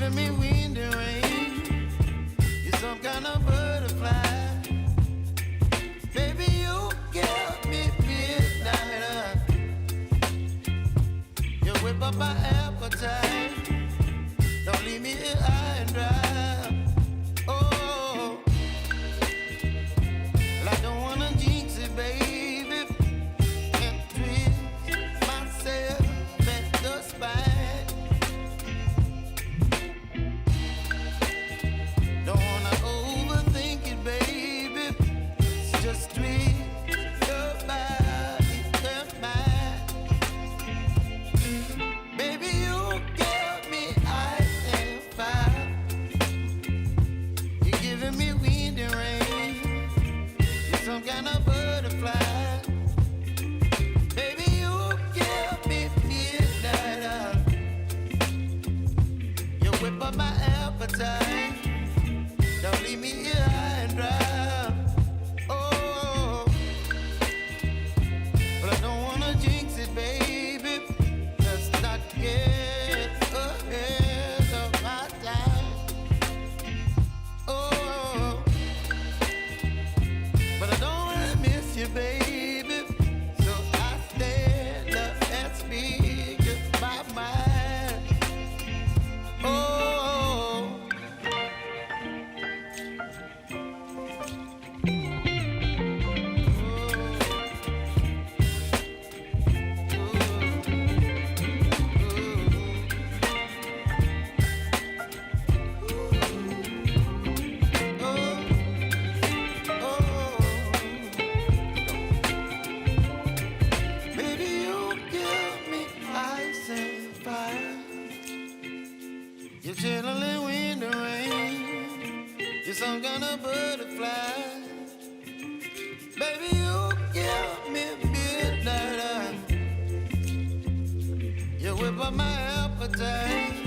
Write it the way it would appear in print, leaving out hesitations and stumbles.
giving me wind and rain. You're some kind of butterfly. Baby, you give me midnight. You whip up my appetite. Don't leave me here high and dry. Oh, well, I don't wanna jinx it, baby. Can't twist myself at the spine. Don't wanna overthink it, baby. It's just twist your body and mine. Baby, you give me ice and fire. You're giving me wind and rain. You're some kind of butterfly. Baby, you give me midnight. You whip up my appetite. Don't leave me here high and dry. Oh, but I don't wanna jinx it, baby. Let's not get ahead of my time. Oh, but I don't wanna miss you, baby. So I stand up and speak my mind. Oh. Baby, you give me ice and fire. You're chilling wind and rain. You're some kind of butterfly. Baby, you give me midnight. You whip up my appetite.